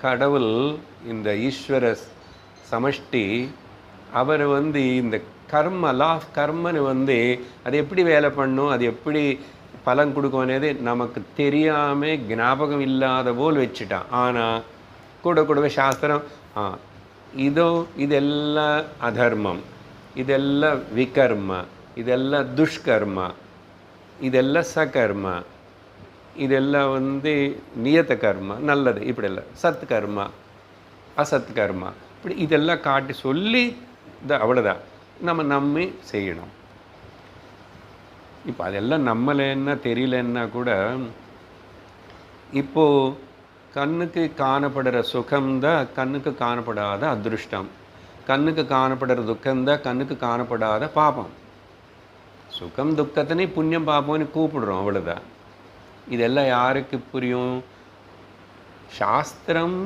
கடவுள் இந்த ஈஸ்வர சமஷ்டி அவர் இந்த கர்ம லா ஆஃப் கர்மன்னு அது எப்படி வேலை பண்ணும், அது எப்படி பலன் கொடுக்கும் అనేది நமக்கு தெரியாமல் ஞாபகம் இல்லாத போல் வச்சுட்டான். ஆனால் கூடவே சாஸ்திரம் இதெல்லாம் அதர்மம், இதெல்லாம் விகர்ம, இதெல்லாம் துஷ்கர்ம, இதெல்லாம் சகர்ம, இதெல்லாம் நியத கர்மா நல்லது, இப்படியெல்லாம் சத் கர்மா அசத் கர்மா, இப்படி இதெல்லாம் காட்டி சொல்லி அவ்வளோதான் நம்ம நம்பி செய்யணும். இப்போ அதெல்லாம் நம்மளேன்னா தெரியலன்னா கூட இப்போது கண்ணுக்கு காணப்படுற சுகம்தான் கண்ணுக்கு காணப்படாத அதிருஷ்டம், கண்ணுக்கு காணப்படுற துக்கம்தான் கண்ணுக்கு காணப்படாத பாபம். சுகம் துக்கத்தினே புண்ணியம் பாபம்னு கூப்பிடுறோம், அவ்வளோதான். இதெல்லாம் யாருக்கு புரியும்? சாஸ்திரம்